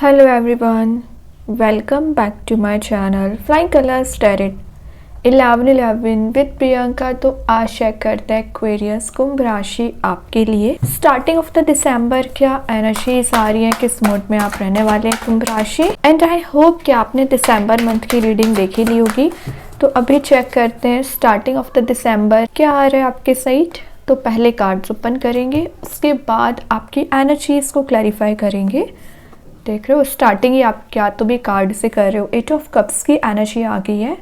Hello everyone, welcome back to my channel Flying Colors Tarot 11/11 with Priyanka. तो आशा करते हैं Aquarius कुंभ राशि आपके लिए स्टार्टिंग ऑफ द दिसंबर क्या एनर्जीज आ रही है, किस मोड में आप रहने वाले हैं कुंभ राशि। एंड आई होप कि आपने दिसंबर मंथ की रीडिंग देखी ली होगी। तो अभी चेक करते हैं स्टार्टिंग ऑफ द दिसंबर क्या आ रहा है आपके साइड। तो पहले कार्ड्स ओपन करेंगे, उसके बाद आपकी एनर्जीज को क्लैरिफाई करेंगे। देख रहे हो स्टार्टिंग ही आप क्या तो भी कार्ड से कर रहे हो। 8 ऑफ कप्स की एनर्जी आ गई है।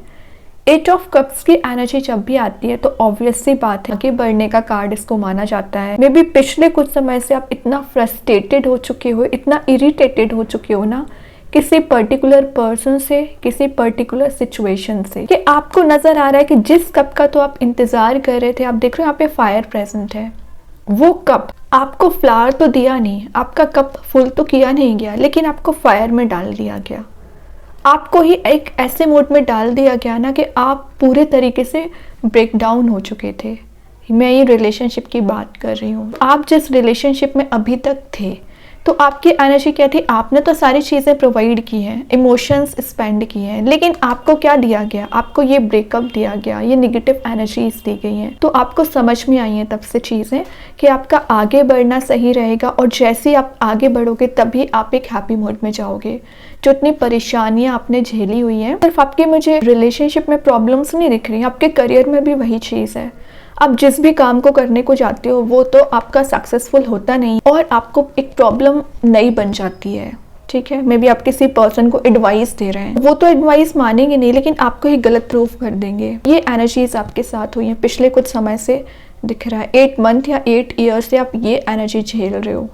8 ऑफ कप्स की एनर्जी जब भी आती है तो ऑब्वियस सी बात है आगे बढ़ने का कार्ड इसको माना जाता है। मे बी पिछले कुछ समय से आप इतना फ्रस्ट्रेटेड हो चुके हो, इतना इरिटेटेड हो चुके हो ना किसी पर्टिकुलर पर्सन से, किसी पर्टिकुलर सिचुएशन से, कि आपको नजर आ रहा है कि जिस कप का तो आप इंतजार कर रहे थे, आप देख रहे हो यहाँ पे फायर प्रेजेंट है। वो कप आपको फ्लावर तो दिया नहीं, आपका कप फुल तो किया नहीं गया, लेकिन आपको फायर में डाल दिया गया। आपको ही एक ऐसे मोड में डाल दिया गया ना कि आप पूरे तरीके से ब्रेक डाउन हो चुके थे। मैं ये रिलेशनशिप की बात कर रही हूँ। आप जिस रिलेशनशिप में अभी तक थे तो आपकी एनर्जी क्या थी, आपने तो सारी चीज़ें प्रोवाइड की हैं, इमोशंस स्पेंड किए हैं, लेकिन आपको क्या दिया गया, आपको ये ब्रेकअप दिया गया, ये नेगेटिव एनर्जीज दी गई हैं। तो आपको समझ में आई हैं तब से चीज़ें कि आपका आगे बढ़ना सही रहेगा, और जैसे ही आप आगे बढ़ोगे तभी आप एक हैप्पी मोड में जाओगे। जो इतनी परेशानियां आपने झेली हुई हैं, सिर्फ आपकी मुझे रिलेशनशिप में प्रॉब्लम्स नहीं दिख रही, आपके करियर में भी वही चीज़ है। आप जिस भी काम को करने को जाते हो वो तो आपका सक्सेसफुल होता नहीं, और आपको एक प्रॉब्लम नई बन जाती है। ठीक है, मे बी आप किसी पर्सन को एडवाइस दे रहे हैं, वो तो एडवाइस मानेंगे नहीं, लेकिन आपको ही गलत प्रूफ कर देंगे। ये एनर्जीज आपके साथ हुई हैं पिछले कुछ समय से, दिख रहा है 8 मंथ या 8 ईयर से आप ये एनर्जी झेल रहे हो।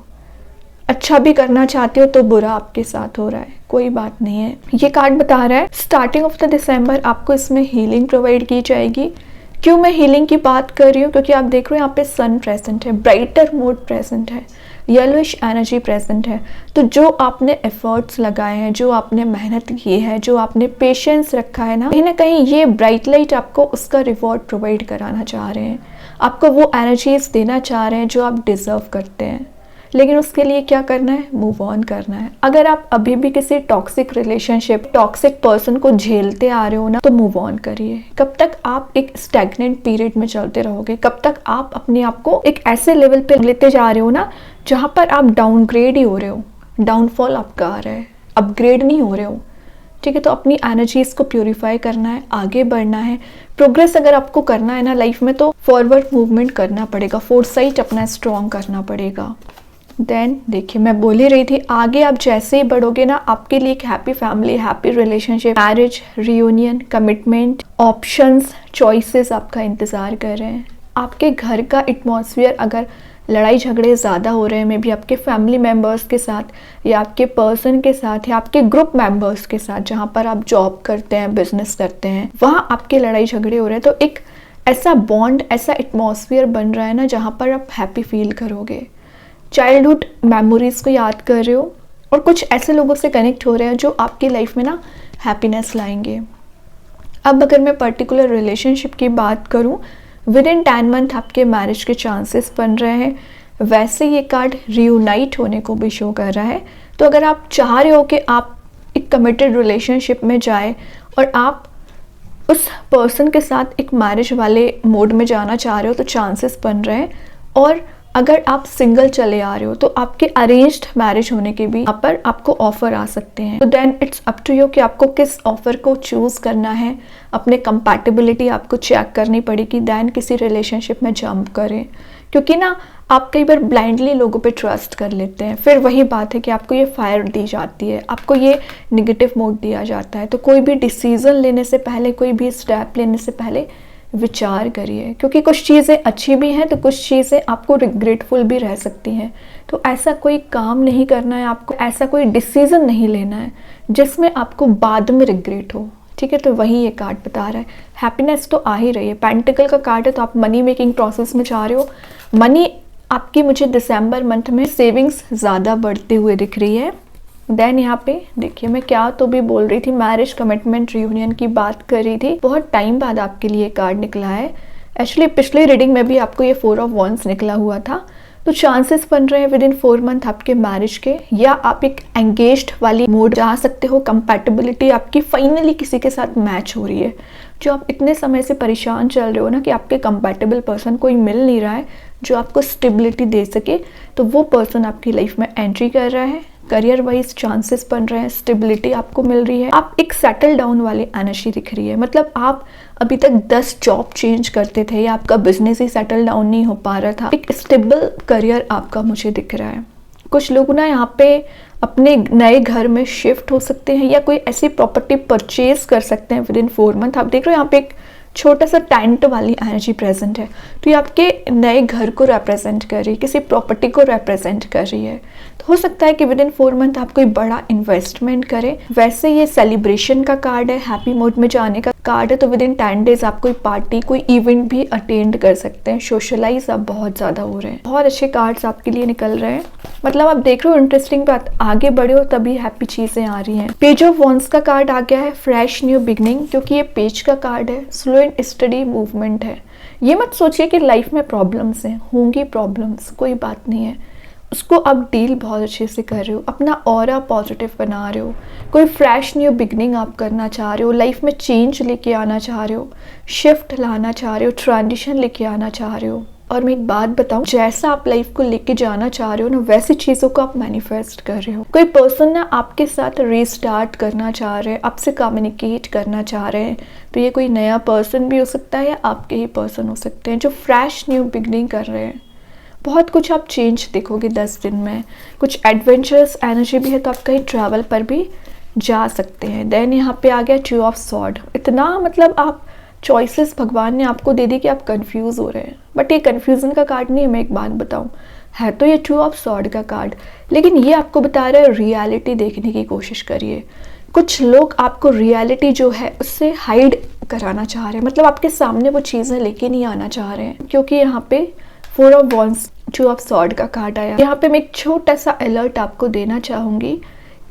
अच्छा भी करना चाहते हो तो बुरा आपके साथ हो रहा है, कोई बात नहीं है। ये कार्ड बता रहा है स्टार्टिंग ऑफ द दिसंबर आपको इसमें हीलिंग प्रोवाइड की जाएगी। क्यों मैं हीलिंग की बात कर रही हूँ, क्योंकि आप देख रहे हो यहाँ पे सन प्रेजेंट है, ब्राइटर मोड प्रेजेंट है, येलोइश एनर्जी प्रेजेंट है। तो जो आपने एफर्ट्स लगाए हैं, जो आपने मेहनत की है, जो आपने पेशेंस रखा है ना कहीं ये ब्राइट लाइट आपको उसका रिवॉर्ड प्रोवाइड कराना चाह रहे हैं, आपको वो एनर्जीज देना चाह रहे हैं जो आप डिजर्व करते हैं। लेकिन उसके लिए क्या करना है, मूव ऑन करना है। अगर आप अभी भी किसी टॉक्सिक रिलेशनशिप, टॉक्सिक पर्सन को झेलते आ रहे हो ना, तो मूव ऑन करिए। कब तक आप एक स्टैग्नेंट पीरियड में चलते रहोगे, कब तक आप अपने आप को एक ऐसे लेवल पे लेते जा रहे हो ना जहाँ पर आप डाउनग्रेड ही हो रहे हो, डाउनफॉल आपका आ रहा है, अपग्रेड नहीं हो रहे हो। ठीक है, तो अपनी एनर्जीज को प्योरीफाई करना है, आगे बढ़ना है। प्रोग्रेस अगर आपको करना है ना लाइफ में, तो फॉरवर्ड मूवमेंट करना पड़ेगा, फोरसाइट अपना स्ट्रॉन्ग करना पड़ेगा। देन देखिए मैं बोल ही रही थी, आगे आप जैसे ही बढ़ोगे ना आपके लिए एक happy family, happy relationship, marriage, reunion, commitment, options, choices आपका इंतज़ार कर रहे हैं। आपके घर का एटमॉस्फेयर अगर लड़ाई झगड़े ज़्यादा हो रहे हैं, मे बी आपके फैमिली मेम्बर्स के साथ या आपके पर्सन के साथ या आपके ग्रुप मेम्बर्स के साथ, जहाँ पर आप जॉब करते हैं, बिजनेस करते हैं, वहाँ आपके लड़ाई झगड़े हो रहे हैं, तो एक ऐसा बॉन्ड, ऐसा एटमॉस्फेयर बन रहा है ना जहाँ पर आप हैप्पी फील करोगे। चाइल्डहुड मेमोरीज को याद कर रहे हो, और कुछ ऐसे लोगों से कनेक्ट हो रहे हैं जो आपकी लाइफ में ना हैप्पीनेस लाएंगे। अब अगर मैं पर्टिकुलर रिलेशनशिप की बात करूं, विद इन 10 मंथ आपके मैरिज के चांसेस बन रहे हैं। वैसे ये कार्ड रियूनाइट होने को भी शो कर रहा है। तो अगर आप चाह रहे हो कि आप एक कमिटेड रिलेशनशिप में जाए और आप उस पर्सन के साथ एक मैरिज वाले मोड में जाना चाह रहे हो, तो चांसेस बन रहे हैं। और अगर आप सिंगल चले आ रहे हो तो आपके अरेंज्ड मैरिज होने के भी यहाँ पर आपको ऑफर आ सकते हैं। तो then it's up to you कि आपको किस ऑफर को चूज करना है। अपने कंपैटिबिलिटी आपको चेक करनी पड़ेगी, देन किसी रिलेशनशिप में जंप करें। क्योंकि ना आप कई बार ब्लाइंडली लोगों पे ट्रस्ट कर लेते हैं, फिर वही बात है कि आपको ये फायर दी जाती है, आपको ये नेगेटिव मोड दिया जाता है। तो कोई भी डिसीजन लेने से पहले, कोई भी स्टेप लेने से पहले विचार करिए, क्योंकि कुछ चीज़ें अच्छी भी हैं तो कुछ चीज़ें आपको रिग्रेटफुल भी रह सकती हैं। तो ऐसा कोई काम नहीं करना है आपको, ऐसा कोई डिसीजन नहीं लेना है जिसमें आपको बाद में रिग्रेट हो। ठीक है, तो वही ये कार्ड बता रहा है। हैप्पीनेस तो आ ही रही है, पेंटिकल का कार्ड है, तो आप मनी मेकिंग प्रोसेस में जा रहे हो। मनी आपकी मुझे दिसंबर मंथ में सेविंग्स ज़्यादा बढ़ते हुए दिख रही है। देन यहाँ पे देखिए मैं क्या तो भी बोल रही थी, मैरिज, कमिटमेंट, रियूनियन की बात कर रही थी। बहुत टाइम बाद आपके लिए कार्ड निकला है। एक्चुअली पिछली रीडिंग में भी आपको ये 4 ऑफ वॉन्ड्स निकला हुआ था। तो चांसेस बन रहे हैं विद इन 4 मंथ आपके मैरिज के, या आप एक एंगेज्ड वाली मोड जा सकते हो। कंपैटिबिलिटी आपकी फाइनली किसी के साथ मैच हो रही है। जो आप इतने समय से परेशान चल रहे हो ना कि आपके कंपैटिबल पर्सन कोई मिल नहीं रहा है जो आपको स्टेबिलिटी दे सके, तो वो पर्सन आपकी लाइफ में एंट्री कर रहा है। करियर वाइज चांसेस बन रहे हैं, स्टेबिलिटी आपको मिल रही है, आप एक सेटल डाउन वाली एनर्जी दिख रही है। मतलब आप अभी तक 10 जॉब चेंज करते थे या आपका बिजनेस ही सेटल डाउन नहीं हो पा रहा था, एक स्टेबल करियर आपका मुझे दिख रहा है। कुछ लोग ना यहाँ पे अपने नए घर में शिफ्ट हो सकते हैं या कोई ऐसी प्रॉपर्टी परचेज कर सकते हैं विद इन 4 मंथ। आप देख रहे हो यहाँ पे एक छोटा सा टेंट वाली एनर्जी प्रेजेंट है, तो ये आपके नए घर को रिप्रेजेंट कर रही है, किसी प्रॉपर्टी को रिप्रेजेंट कर रही है। तो हो सकता है कि विद इन 4 मंथ आप कोई बड़ा इन्वेस्टमेंट करें। वैसे ये सेलिब्रेशन का कार्ड है, हैप्पी मूड में जाने का कार्ड है, तो विद इन 10 डेज आप कोई पार्टी, कोई इवेंट भी अटेंड कर सकते हैं। सोशलाइज आप बहुत ज़्यादा हो रहे हैं। बहुत अच्छे कार्ड्स आपके लिए निकल रहे हैं। मतलब आप देख रहे हो इंटरेस्टिंग बात, आगे बढ़े हो तभी हैप्पी चीज़ें आ रही हैं। पेज ऑफ वॉन्ड्स का कार्ड आ गया है, फ्रेश न्यू बिगनिंग, क्योंकि ये पेज का कार्ड है, स्लो एंड स्टडी मूवमेंट है। ये मत सोचिए कि लाइफ में प्रॉब्लम्स हैं, होंगी प्रॉब्लम्स, कोई बात नहीं है, उसको आप डील बहुत अच्छे से कर रहे हो, अपना ऑरा पॉजिटिव बना रहे हो। कोई फ्रेश न्यू बिगनिंग आप करना चाह रहे हो, लाइफ में चेंज लेके आना चाह रहे हो, शिफ्ट लाना चाह रहे हो, ट्रांजिशन लेके आना चाह रहे हो। और मैं एक बात बताऊं, जैसा आप लाइफ को लेके जाना चाह रहे हो ना, वैसी चीज़ों को आप मैनिफेस्ट कर रहे हो। कोई पर्सन ना आपके साथ रीस्टार्ट करना चाह रहे हैं, आपसे कम्युनिकेट करना चाह रहे हैं, तो ये कोई नया पर्सन भी हो सकता है या आपके ही पर्सन हो सकते हैं जो फ्रेश न्यू बिगनिंग कर रहे हैं। बहुत कुछ आप चेंज देखोगे 10 दिन में। कुछ एडवेंचरस एनर्जी भी है, तो आप कहीं ट्रैवल पर भी जा सकते हैं। देन यहाँ पे आ गया 2 ऑफ सॉर्ड। इतना मतलब आप चॉइसेस भगवान ने आपको दे दी कि आप कंफ्यूज हो रहे हैं, बट ये कंफ्यूजन का कार्ड नहीं है। मैं एक बात बताऊं, है तो ये 2 ऑफ सॉर्ड का कार्ड, लेकिन ये आपको बता रहा है रियलिटी देखने की कोशिश करिए। कुछ लोग आपको रियलिटी जो है उससे हाइड कराना चाह रहे हैं, मतलब आपके सामने वो चीज़ें लेके नहीं आना चाह रहे हैं, क्योंकि यहाँ पे 4 ऑफ वॉन्ड्स 2 ऑफ सॉर्ड का कार्ड आया। यहाँ पे मैं एक छोटा सा अलर्ट आपको देना चाहूँगी,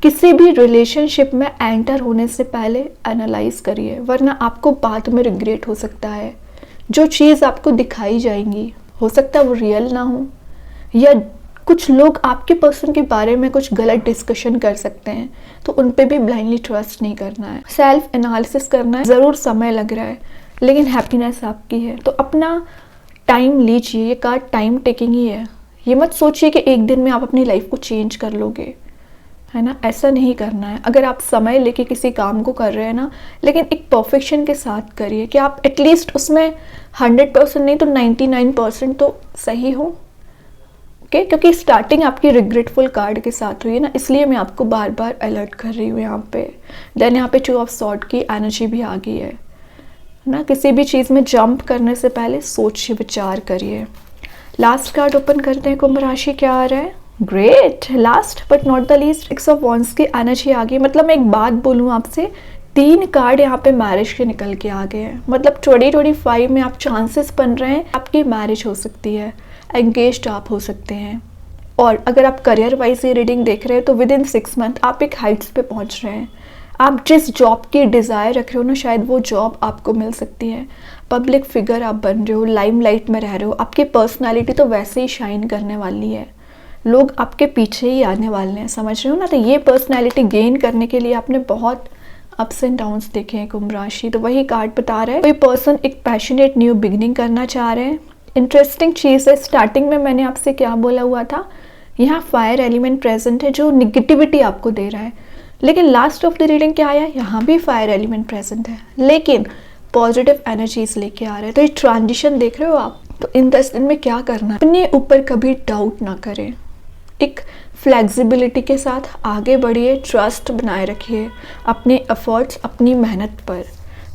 किसी भी रिलेशनशिप में एंटर होने से पहले एनालाइज करिए, वरना आपको बाद में रिग्रेट हो सकता है। जो चीज़ आपको दिखाई जाएंगी हो सकता है वो रियल ना हो, या कुछ लोग आपके पर्सन के बारे में कुछ गलत डिस्कशन कर सकते हैं, तो उन पे भी ब्लाइंडली ट्रस्ट नहीं करना है। सेल्फ एनालिसिस करना है, ज़रूर समय लग रहा है लेकिन हैप्पीनेस आपकी है, तो अपना टाइम लीजिए। ये कार्ड टाइम टेकिंग ही है। ये मत सोचिए कि एक दिन में आप अपनी लाइफ को चेंज कर लोगे, है ना, ऐसा नहीं करना है। अगर आप समय लेके किसी काम को कर रहे हैं ना, लेकिन एक परफेक्शन के साथ करिए कि आप एटलीस्ट उसमें 100% नहीं तो 99% तो सही हो। ओके, क्योंकि स्टार्टिंग आपकी रिग्रेटफुल कार्ड के साथ हुई है ना, इसलिए मैं आपको बार बार अलर्ट कर रही हूँ यहाँ पे। देन यहाँ पे 2 ऑफ सॉर्ड की एनर्जी भी आ गई है ना। किसी भी चीज़ में जंप करने से पहले सोचिए, विचार करिए। लास्ट कार्ड ओपन करते हैं, कुंभ राशि क्या आ रहा है। Great, last but not the least 6 of wands की एनर्जी आ गई। मतलब मैं एक बात बोलूँ आपसे, 3 कार्ड यहाँ पे मैरिज के निकल के आ गए हैं। मतलब 2025 में आप चांसेस बन रहे हैं आपकी मैरिज हो सकती है, एंगेज्ड आप हो सकते हैं। और अगर आप करियर वाइज ये रीडिंग देख रहे हैं तो विद इन 6 मंथ आप एक हाइट्स पे पहुँच रहे हैं। आप जिस जॉब की डिज़ायर रख रहे हो ना, शायद वो जॉब आपको मिल सकती है। पब्लिक फिगर आप बन रहे हो, लाइमलाइट में रह रहे हो, आपकी पर्सनालिटी तो वैसे ही शाइन करने वाली है, लोग आपके पीछे ही आने वाले हैं, समझ रहे हो ना। तो ये पर्सनालिटी गेन करने के लिए आपने बहुत अप्स एंड डाउन्स देखे हैं कुंभ राशि, तो वही कार्ड बता रहा है। कोई पर्सन एक पैशनेट न्यू बिगिनिंग करना चाह रहे हैं। इंटरेस्टिंग चीज़ है, स्टार्टिंग में मैंने आपसे क्या बोला हुआ था, यहाँ फायर एलिमेंट प्रेजेंट है जो निगेटिविटी आपको दे रहा है, लेकिन लास्ट ऑफ द रीडिंग क्या आया, यहाँ भी फायर एलिमेंट प्रेजेंट है लेकिन पॉजिटिव एनर्जीज लेके आ रहे हैं। तो ये ट्रांजिशन देख रहे हो आप। तो इन 10 दिन में क्या करना है, अपने ऊपर कभी डाउट ना करें, एक फ्लेक्सिबिलिटी के साथ आगे बढ़िए, ट्रस्ट बनाए रखिए अपने एफर्ट्स, अपनी मेहनत पर।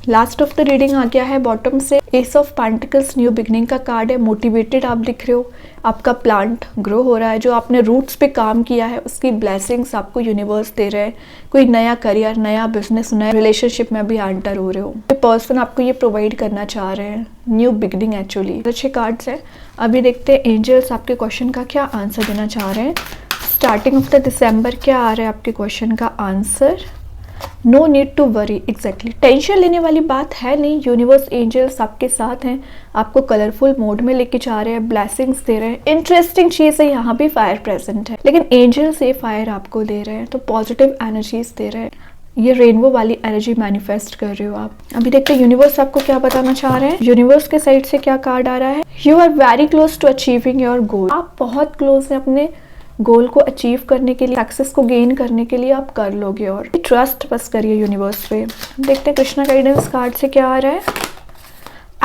लास्ट ऑफ द रीडिंग आ गया है बॉटम से S of pentacles, new beginning का कार्ड है। मोटिवेटेड आप दिख रहे हो, आपका प्लांट ग्रो हो रहा है, जो आपने रूट्स पे काम किया है उसकी ब्लेसिंग्स आपको यूनिवर्स दे रहे हैं। कोई नया करियर, नया बिजनेस, नया रिलेशनशिप में भी एंटर हो रहे हो, ये पर्सन आपको ये प्रोवाइड करना चाह रहे हैं, न्यू बिगनिंग एक्चुअली। अच्छे कार्ड्स हैं। अभी देखते हैं एंजल्स आपके क्वेश्चन का क्या आंसर देना चाह रहे हैं। स्टार्टिंग ऑफ द दिसंबर क्या आ रहा है आपके क्वेश्चन का answer. No need to worry. Exactly, tension लेने वाली बात है नहीं। यूनिवर्स, एंजल्स आपके साथ हैं, आपको कलरफुल मोड में लेके जा रहे हैं, ब्लेसिंग्स दे रहे हैं। इंटरेस्टिंग चीज़ है, यहाँ भी फायर प्रेजेंट है, लेकिन एंजल्स ये फायर आपको दे रहे हैं, तो पॉजिटिव एनर्जीज दे रहे हैं। ये रेनबो वाली एनर्जी मैनिफेस्ट कर रहे हो आप। अभी देखते हैं यूनिवर्स आपको क्या बताना चाह रहे हैं। यूनिवर्स के साइड से क्या कार्ड आ रहा है। You are very close to achieving your goal. आप बहुत क्लोज हैं अपने गोल को अचीव करने के लिए, सक्सेस को गेन करने के लिए। आप कर लोगे, और ट्रस्ट बस करिए यूनिवर्स पे। देखते हैं कृष्णा गाइडेंस कार्ड से क्या आ रहा है।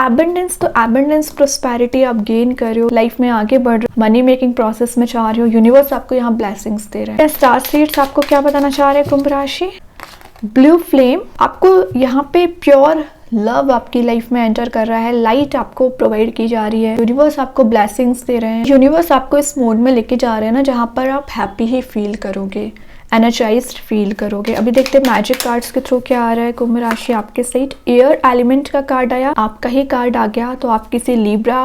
एबंडेंस, तो एबंडेंस प्रोस्पेरिटी आप गेन कर रहे हो, लाइफ में आगे बढ़ रहे हो, मनी मेकिंग प्रोसेस में चाह रहे हो। यूनिवर्स आपको यहाँ ब्लेसिंग्स दे रहे हैं। स्टार सीड्स आपको क्या बताना चाह रहे हैं कुंभ राशि। ब्लू फ्लेम, आपको यहाँ पे प्योर लव आपकी लाइफ में एंटर कर रहा है, लाइट आपको प्रोवाइड की जा रही है, यूनिवर्स आपको ब्लेसिंग्स दे रहे हैं। यूनिवर्स आपको इस मोड में लेके जा रहे हैं ना जहाँ पर आप हैप्पी ही फील करोगे, एनर्जाइज्ड फील करोगे। अभी देखते हैं मैजिक कार्ड्स के थ्रू क्या आ रहा है कुंभ राशि आपके साइड। एयर एलिमेंट का कार्ड आया, आपका ही कार्ड आ गया, तो आप किसी लिब्रा,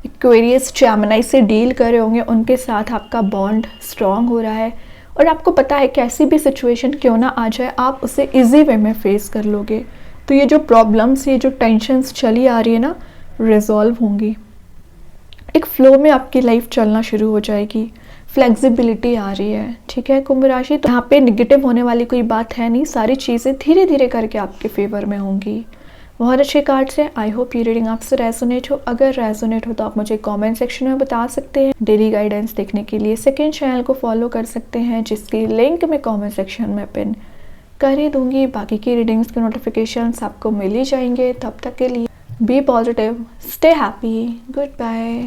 एक्वेरियस, जेमिनी से डील कर रहे होंगे, उनके साथ आपका बॉन्ड स्ट्रांग हो रहा है, और आपको पता है कैसी भी सिचुएशन क्यों ना आ जाए आप उसे इजी वे में फेस कर लोगे। तो ये जो प्रॉब्लम्स, ये जो टेंशन्स चली आ रही है ना, रिजॉल्व होंगी। एक फ्लो में आपकी लाइफ चलना शुरू हो जाएगी, फ्लेक्सिबिलिटी आ रही है। ठीक है कुंभ राशि, तो यहाँ पे निगेटिव होने वाली कोई बात है नहीं, सारी चीज़ें धीरे धीरे करके आपके फेवर में होंगी। बहुत अच्छे कार्ड्स हैं। आई होप ये रीडिंग आपसे रेजोनेट हो। अगर रेजोनेट हो तो आप मुझे कमेंट सेक्शन में बता सकते हैं। डेली गाइडेंस देखने के लिए सेकंड चैनल को फॉलो कर सकते हैं, जिसकी लिंक मैं कमेंट सेक्शन में पिन कर ही दूंगी। बाकी की रीडिंग्स के नोटिफिकेशंस आपको मिल ही जाएंगे। तब तक के लिए be positive, stay happy, good bye.